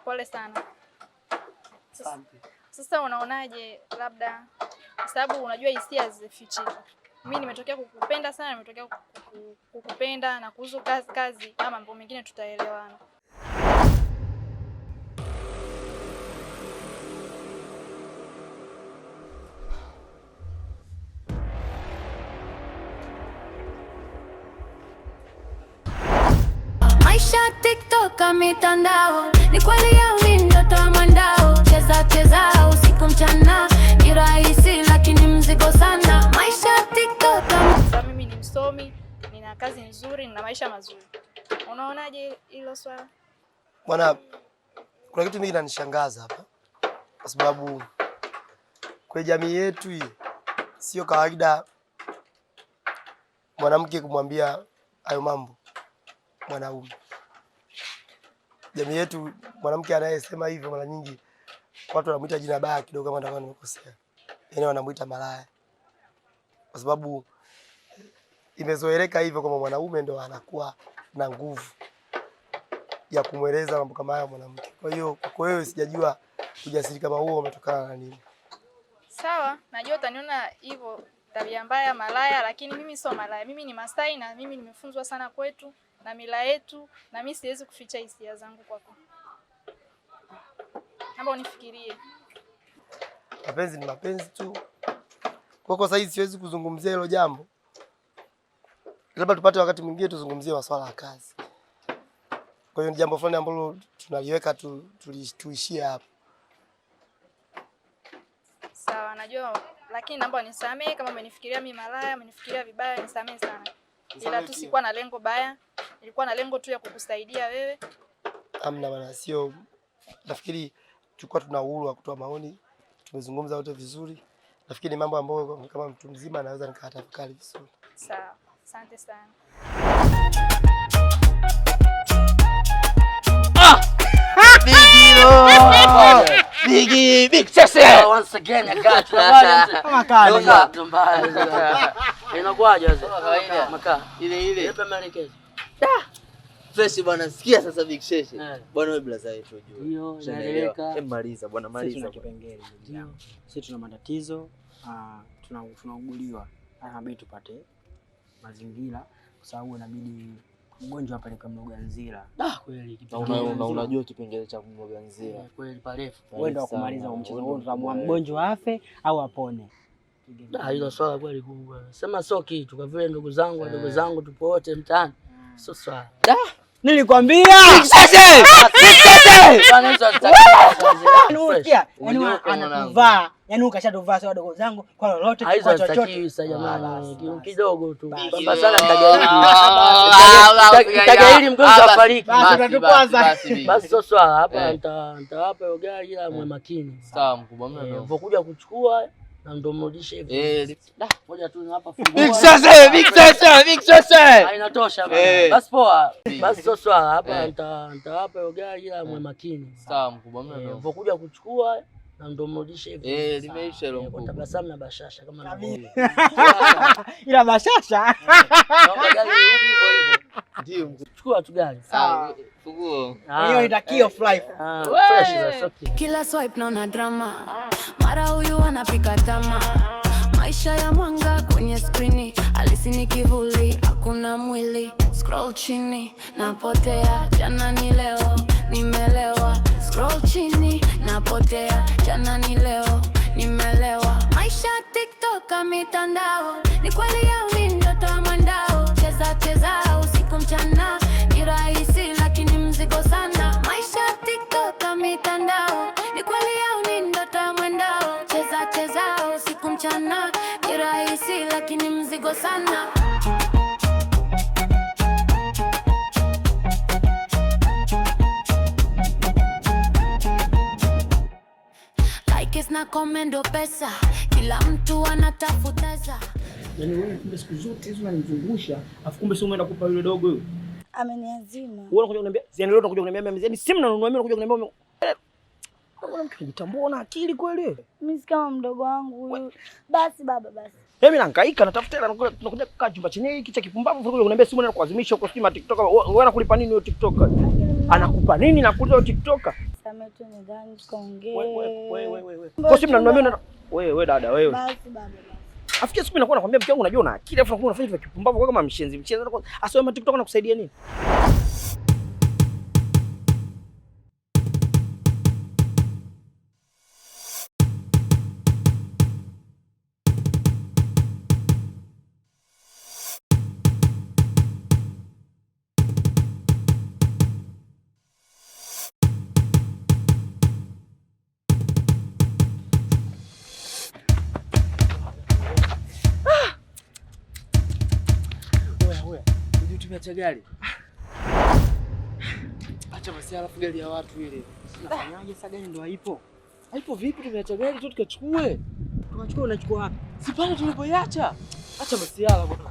Pole sana. Sasa unaonaje, labda sababu unajua hisia hazifichiki. Mimi nimetokea kukupenda sana, nimetokea kukupenda na kuhusu kazi ama mambo mengine tutaelewana. Maisha TikTok mitandao, ni kweli au ni ndoto ya mwandao? Cheza usiku mchana, ni rahisi lakini mzigo sana. Maisha TikTok. Mimi ni msomi, nina kazi nzuri, nina maisha mazuri. Unaonaje hilo swala? Bwana, kuna kitu mimi kinanishangaza hapa. Kwa sababu kwa jamii yetu hii sio kawaida mwanamke kumwambia hayo mambo mwanaume. Jamii yetu mwanamke anayesema hivyo mara nyingi watu wanamuita jina baya kidogo kama ndivyo nimekosea. Yaani wanamuita malaya. Kwa sababu imezoeleka hivyo kama mwanaume ndo anakuwa na nguvu ya kumweleza mambo kama hayo mwanamke. Kwa hiyo kwa wewe sijajua ujasiri kama huo umetokana na nini. Sawa, najua utaniona hivyo tabia mbaya malaya, lakini mimi sio malaya. Mimi ni Masai na mimi nimefunzwa sana kwetu na mila yetu, na mimi siwezi kuficha hisia zangu kwako. Naomba unifikirie. Mapenzi ni mapenzi tu. Kwa sasa hivi siwezi kuzungumzia hilo jambo. Labda tupate wakati mwingine tuzungumzie masuala ya kazi. Kwa hiyo ni jambo fulani ambalo tunaliweka tuishie hapo. Sawa, najua, lakini naomba unisamee kama umenifikiria mimi malaya, umenifikiria vibaya, nisamee sana. Ila tu sikuwa na lengo baya. Nilikuwa na lengo tu ya kukusaidia wewe. Amna bana, sio. Nafikiri tulikuwa tuna uhuru wa kutoa maoni. Tumezungumza wote vizuri. Nafikiri ni mambo ambayo kama mtu mzima anaweza nikatafakari vizuri. Sawa. Asante sana. Big sese. Once again I got you. Kama kali. Inakuaje sasa? Kawaida. Maka. Ile. Nipe maelekezo. Fresh bwana, sikia sasa Big Sese. Bwana wewe blaza yetu ujue. Ndio, naeleweka. Hebu maliza bwana, maliza. Sisi tuna kipengele ndio. Sisi tuna matatizo, tunauguliwa. Inabidi tupate mazingira kwa sababu inabidi mgonjwa apeleke Mloganzila. Kweli kipengele. Na unajua kipengele cha Mloganzila. Kweli parefu. Wewe ndio kumaliza mchezo huu, tutamua mgonjwa afe au apone. Hilo swala kweli kubwa. Sema sio kitu kwa vile ndugu zangu tupo wote mtaani. Sio swala. Nilikwambia. Big Sese! Bwana hizo Nukia, yani anakuvaa. Yaani ukashatovaa sawa dogo zangu kwa lolote kwa chochote. Sasa jamani, kidogo tu. Kwamba sana mtagaili mgonjwa afariki. Basi tutakwaza. Basi sio swala hapa nitawapa ugali ila mwe makini. Sawa mkubwa, mna ndio. Unapokuja kuchukua na ndio mrudishe hivi. Ngoja tu hapa fungua. Big Sese. Hainatosha bana. Basi poa. Basi sio swala hapa nitawapa ugali ila mwe makini. Sawa mkubwa, mna ndio. Unapokuja kuchukua na ndo mrudishe hivi. Limeisha hilo mkubwa. Kwa tabasamu na bashasha kama navyoona. Ila bashasha. Naomba gari rudi hivyo. Ndio. Chukua tu gari. Sawa. Funguo. Hiyo itakia fly. Fresh za soki. Kila swipe naona drama. Mara huyu anapika tama. Maisha ya mwanga kwenye screen, halisi ni kivuli, hakuna mwili. Scroll chini, napotea, jana ni leo, nimelewa. Scroll chini, napotea, jana ni leo, nimelewa. Maisha TikTok mitandao, ni kweli au ni ndoto ya mwandao? Cheza usiku mchana, ni rahisi lakini mzigo sana. Maisha TikTok mitandao, ni kweli au ni ndoto ya mwandao? Cheza usiku mchana, ni rahisi lakini mzigo sana. Na komendo pesa, kila mtu anatafutaza. Yaani wewe kumbe siku zote hizo unanizungusha, afu kumbe sio umeenda kupa yule dogo yule. Ameniazima. Wewe unakuja kuniambia, ziani leo unakuja kuniambia mimi, simu nanunua mimi, unakuja kuniambia wewe unajitambua na akili kweli? Mimi si kama mdogo wangu huyu. Basi baba basi. Mimi nahangaika natafuta hela, tunakuja kukaa chumba chenye hiki cha kipumbavu, unakuja kuniambia simu na kuazimisha huko sima TikTok. Wewe unakulipa nini hiyo TikTok? Anakupa nini na kuuliza TikTok? nisamehe tu ndani tukaongee. Wewe. Kwa sababu mnaniambia wewe dada wewe. Basi baba. Afikia siku inakuwa nakwambia mke wangu unajua una akili afu unakuwa unafanya vitu kipumbavu kama mshenzi. Asome TikTok na kusaidia nini? Tumeacha gari. Acha basi alafu gari ya watu ile. Unafanyaje sasa gari ndio haipo? Haipo vipi tumeacha gari tu tukachukue? Tukachukua unachukua wapi? Si pale tulipoiacha. Acha basi ala bwana.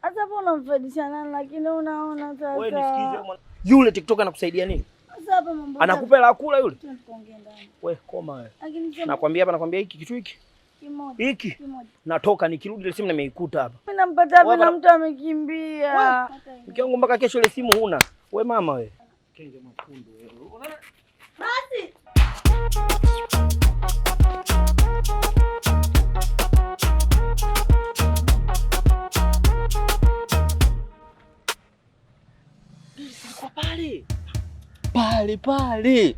Hata hapo unamfadisha nani lakini unaona sasa. Wewe nisikize mwana. Yule TikTok anakusaidia nini? Sasa hapa mambo. Anakupa hela kula yule? Tunaongea ndani. Wewe koma wewe. Lakini nakwambia hapa nakwambia hiki kitu hiki. Kimoja. Hiki. Natoka nikirudi ile simu nimeikuta hapa. Mimi nampata wapi na mtu amekimbia. Mke wangu mpaka kesho ile simu huna. Wewe mama wewe. Kenge makundu wewe. Unaona? Basi. Kwa pale.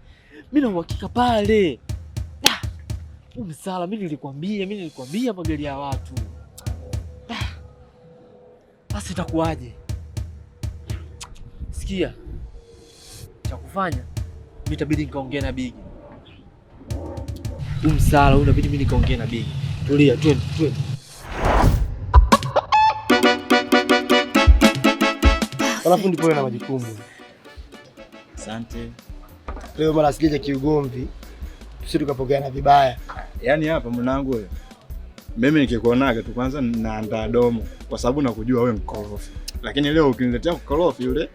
Mimi na uhakika pale. Msala, mimi nilikwambia magari ya watu. Basi itakuwaje? Sikia. Cha kufanya, mimi itabidi nikaongea na Bigi. Msala, unabidi mimi nikaongea na Bigi. Tulia, twende. Alafu ndipo na majukumu. Asante. Leo mara sikija kiugomvi. Sisi tukapokeana vibaya. Yaani hapa mwanangu wewe. Mimi nikikuonaga tu kwanza naandaa domo kwa sababu nakujua wewe mkorofi. Lakini leo ukiniletea mkorofi yule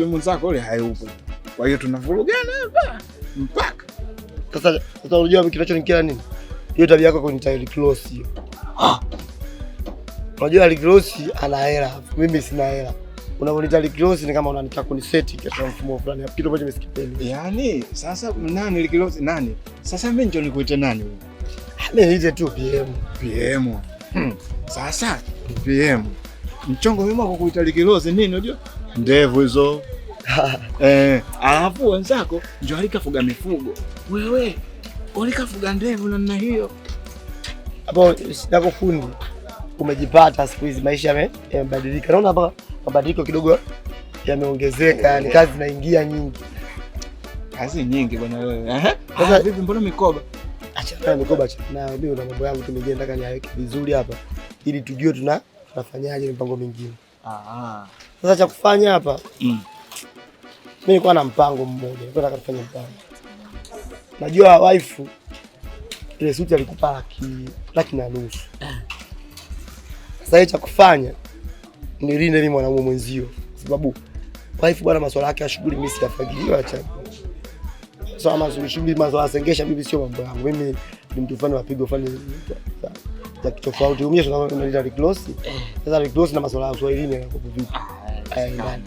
mwenzako yule hayupo. Kwa hiyo tunavurugana hapa mpaka. Sasa unajua kinachonikia nini? Hiyo tabia yako kunita close hiyo. Unajua close ana hela, mimi sina hela. Unaponita close ni kama unanitaka kuniseti katika mfumo fulani. Kitu ambacho msikipendi. Yaani sasa nani close nani? Sasa mimi ndio nikuite nani wewe? Mimi niite tu PM. Sasa PM. Mchongo wema kwa kuita close nini unajua? Ndevu hizo. Alafu wenzako ndio alikafuga mifugo. Wewe ulikafuga ndevu na hiyo. Hapo sitako fundi. Umejipata siku hizi maisha yamebadilika. Naona hapa mabadiliko kidogo yameongezeka, yani kazi zinaingia nyingi. Kazi nyingi bwana wewe. Sasa vipi mbona mikoba? Acha mikoba na mimi na mambo yangu tumejia, nataka niweke vizuri hapa ili tujue tunafanyaje mipango mingine. Sasa cha kufanya hapa mimi nilikuwa na mpango mmoja. Nataka kufanya mpango. Najua wife ile suti alikupa laki na nusu. Sasa cha kufanya nilinde mimi mwanamume mwenzio, sababu wife bwana masuala yake ya shughuli mimi siyafagilia. Acha so ama shughuli masuala sengesha mimi sio mambo yangu. Mimi ni mtu fulani wapigo fulani za kitofauti. Umie tunaenda close. Sasa close na masuala ya Kiswahili yako vipi? Ndani.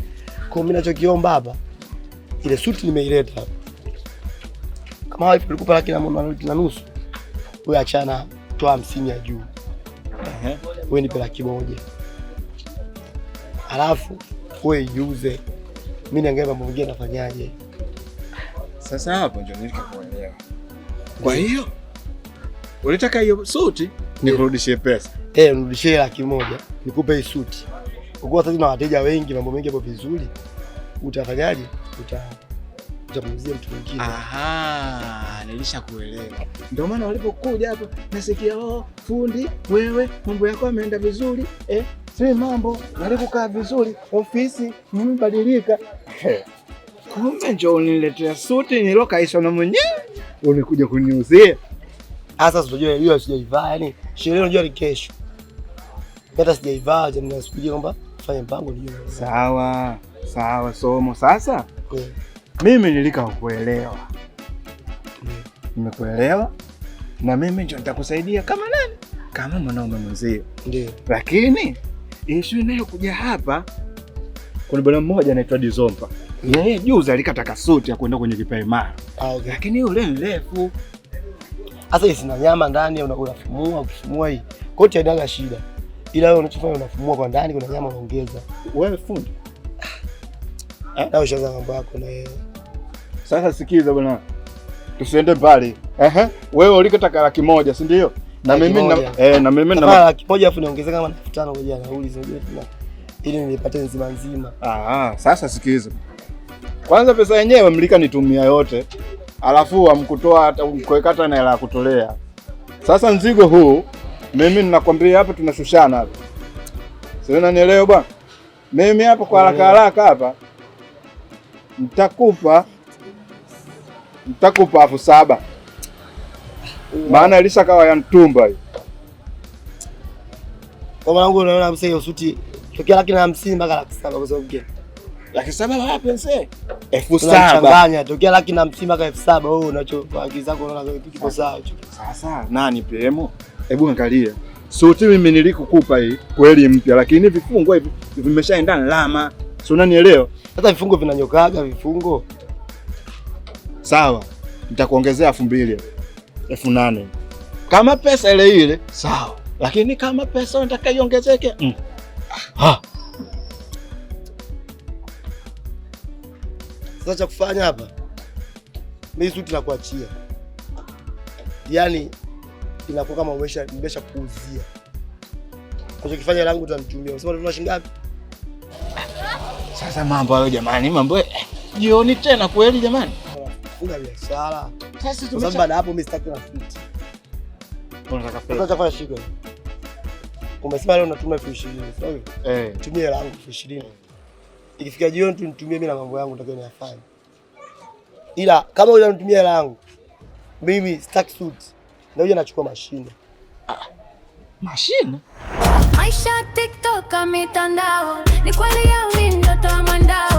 Kwa mimi ninachokiomba hapa, ile suti nimeileta. Kama wife alikupa laki na nusu, wewe achana, toa 50 ya juu. Wewe nipe laki moja. Alafu wewe iuze. Mimi niangalie mambo mengine nafanyaje. Sasa hapo ndio nilikakuelewa. Kwa hiyo ulitaka hiyo suti nikurudishie pesa? Nirudishie laki moja, nikupe hii suti. Kwa sababu na wateja wengi, mambo mengi hapo vizuri. Utafanyaje? Utamuzia mtu mwingine. Nilishakuelewa. Ndio maana walipokuja hapo nasikia fundi wewe mambo yako yameenda vizuri. Si mambo yalikukaa vizuri, ofisi mbadilika. Kumbe njoo uniletea suti nilokaisha na mwenyewe. Unikuja kuniuzia. Sasa unajua hiyo sijaivaa, yani sherehe unajua ni kesho. Hata sijaivaa, je, ninasubiri kwamba fanye mpango nijue. Sawa somo sasa. Mimi nilikakuelewa. Nimekuelewa. Na mimi ndio nitakusaidia kama nani? Kama mwanaume mwenzio. Ndio. Lakini issue inayokuja hapa kuna bwana mmoja anaitwa Dizompa. Yeye juzi alikata kasuti ya kwenda kwenye kipaimara. Okay. Lakini yule mrefu. Sasa hii sina nyama ndani, ukifumua hii. Kote haina shida. Ila wewe unachofanya unafumua kwa ndani, kuna nyama unaongeza. Wewe fundi. Na ushaanza mambo yako na yeye. Sasa sikiza bwana. Tusiende mbali. Wewe ulikataka 100,000, si ndio? Na mimi na mimi na 100,000 afu niongezeka kama 5,000 kwa jana nauli unajua tuna ili nilipate nzima nzima. Sasa sikiza. Kwanza pesa yenyewe mlika nitumia yote. Alafu amkutoa hata mkoekata na hela ya kutolea. Sasa mzigo huu mimi ninakwambia hapa tunashushana hapa. Sio unanielewa bwana? Mimi hapa kwa haraka hapa nitakupa 7,000. Maana ilishakawa ya mtumba hii. Kwa maana unaona kabisa hiyo suti tokea 150,000 mpaka 7,000 kwa sababu gani? 7,000 wapi mzee? 7,000. Changanya tokea 150,000 mpaka 7,000 wewe unacho akili zako unaona kitu sawa hicho. Sasa nani PM? Hebu angalia. Suti mimi nilikukupa hii kweli mpya, lakini vifungo hivi vimeshaendana lama. Si unanielewa? Hata vifungo vinanyokaga vifungo. Sawa. Nitakuongezea 2,000. 8,000. Kama pesa ile sawa. Lakini kama pesa unataka iongezeke. Sasa cha kufanya hapa, mimi suti nakuachia. Yaani inakuwa kama umesha kuuzia. Unachokifanya langu utanitumia. Unasema tuna shilingi ngapi? Sasa mambo hayo jamani, mambo jioni tena kweli jamani. Funga biashara. Sasa kwa sababu baada hapo mimi sitaki na suti. Unataka pesa. Sasa chafanya shika. Umesema leo unatuma 20,000, sawa? Tumia hela yangu 20,000. Ikifika jioni tu nitumie mimi na mambo yangu nitakayo niyafanya. Ila kama unanitumia hela yangu, mimi sitaki suti. Ndio nachukua mashine. Mashine? Maisha TikTok mitandao, ni kweli ya mimi ndoto ya mwandao.